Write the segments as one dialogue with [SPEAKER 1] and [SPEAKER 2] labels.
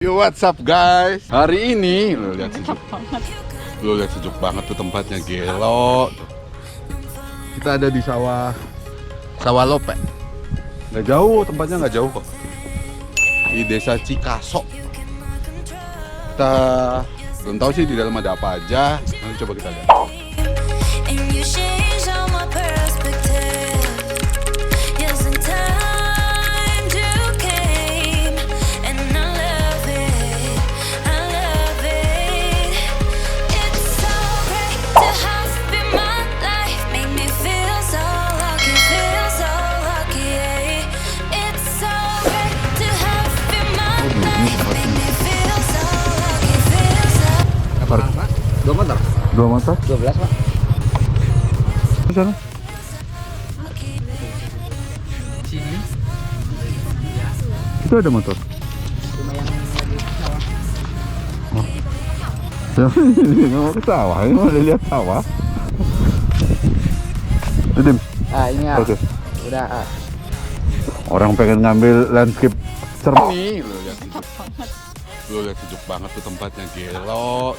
[SPEAKER 1] Yo, what's up guys? Hari ini lo lihat sejuk banget tuh tempatnya, gelo tuh. Kita ada di sawah Lope. Nggak jauh, tempatnya nggak jauh kok. Di desa Cikaso. Kita belum tahu sih di dalam ada apa aja. Nanti coba kita lihat.
[SPEAKER 2] Dua motor?
[SPEAKER 1] 2 motor?
[SPEAKER 2] 12 pak.
[SPEAKER 1] Di sana?
[SPEAKER 2] Sini.
[SPEAKER 1] Itu ada motor?
[SPEAKER 2] Cuma yang lagi sawah.
[SPEAKER 1] Nggak mau ke sawah, ini mau lihat sawah. Dim.
[SPEAKER 2] Ini ya.
[SPEAKER 1] Oke.
[SPEAKER 2] Udah.
[SPEAKER 1] Orang pengen ngambil landscape cermin. Nih, lo lihat sejuk banget tuh tempatnya, gelo.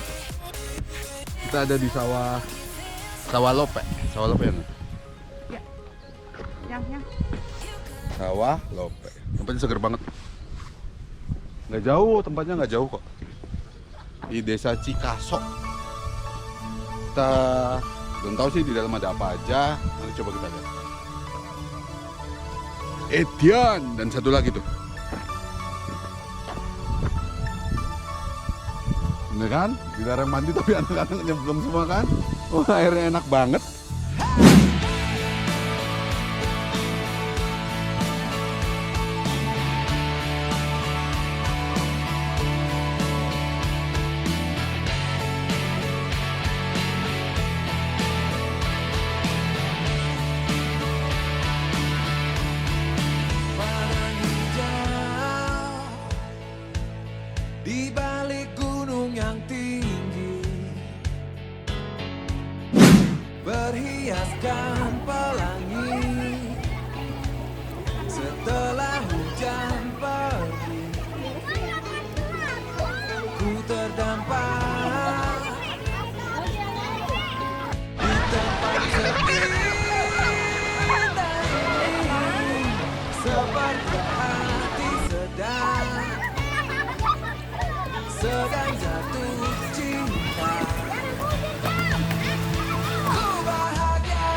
[SPEAKER 1] Kita ada di sawah Lope. Sawah Lope ya?
[SPEAKER 3] Yang.
[SPEAKER 1] Sawah Lope. Tempatnya seger banget. Nggak jauh, tempatnya nggak jauh kok. Di desa Cikaso. Kita belum tahu sih di dalam ada apa aja. Nanti coba kita lihat. Edian dan satu lagi tuh. Bener kan? Dilarang mandi tapi anak-anak nyemplung semua kan? Oh, airnya enak banget.
[SPEAKER 4] Di balik gunung yang tinggi, berhiaskan pelangi. Setelah hujan pergi, ku terdampar di tempat sepi dan ini, seperti hati sedang jatuh cinta. Ku bahagia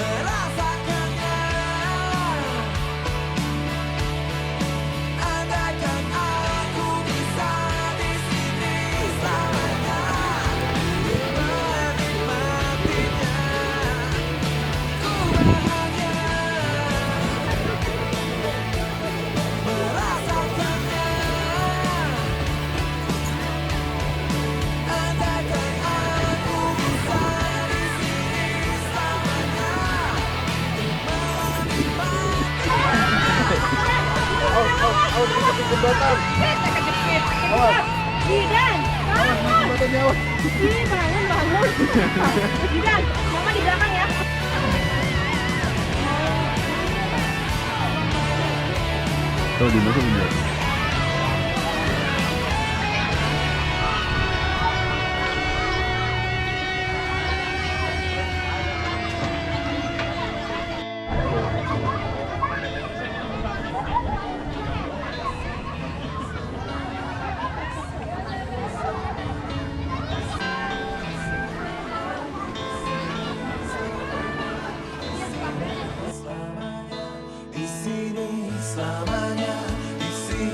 [SPEAKER 4] merasakannya. Andaikan aku bisa di sini selamanya menikmatinya. Ku bahagia merasakannya. Andaikan aku bisa di sini selamanya
[SPEAKER 3] Jidan, bangun. Ini bangun. Jidan, mama di belakang ya.
[SPEAKER 1] Tuh di mana tuh?
[SPEAKER 4] di sini selamanya, di sini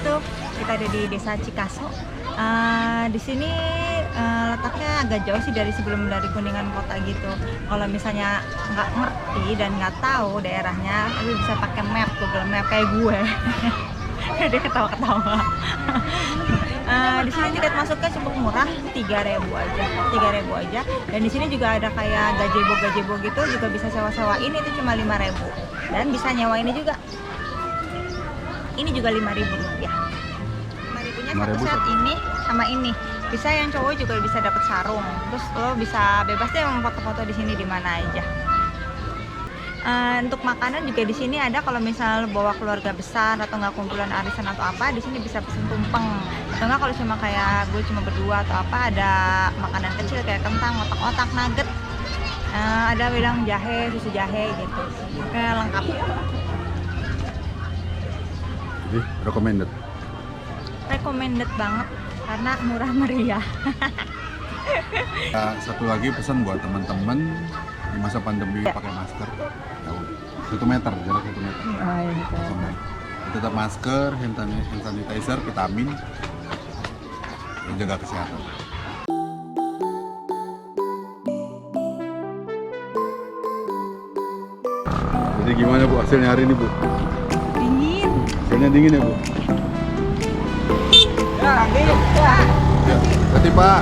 [SPEAKER 3] gitu. Kita ada di Desa Cikaso. Di sini letaknya agak jauh sih dari Kuningan kota gitu. Kalau misalnya nggak ngerti dan nggak tahu daerahnya, lu bisa pakai map, Google Map kayak gue. Dia ketawa-ketawa. Di sini tiket masuknya cukup murah, 3.000 aja. 3.000 aja. Dan di sini juga ada kayak gazebo gitu, juga bisa sewa-sewain, itu cuma 5.000. Dan bisa nyewa ini juga. Ini juga 5.000 rupiah. 5.000-nya satu
[SPEAKER 1] 5.000
[SPEAKER 3] set ini sama ini. Bisa yang cowok juga bisa dapat sarung. Terus lo bisa bebas deh foto-foto di sini di mana aja. Untuk makanan juga di sini ada, kalau misal bawa keluarga besar atau nggak kumpulan arisan atau apa, di sini bisa pesen tumpeng. Atau nggak kalau cuma kayak gue cuma berdua atau apa, ada makanan kecil kayak kentang, otak-otak, nugget, ada wedang jahe, susu jahe gitu, kayak lengkap.
[SPEAKER 1] Jadi
[SPEAKER 3] Recommended banget karena murah meriah.
[SPEAKER 1] Satu lagi pesan buat teman-teman di masa pandemi pakai masker. Ya udah, 1 meter, jarak 1 meter. Sama. Tetap masker, hand sanitizer, vitamin, dan jaga kesehatan. Jadi gimana Bu hasilnya hari ini Bu?
[SPEAKER 3] Dingin.
[SPEAKER 1] Hasilnya dingin ya Bu? Ya, berarti Pak.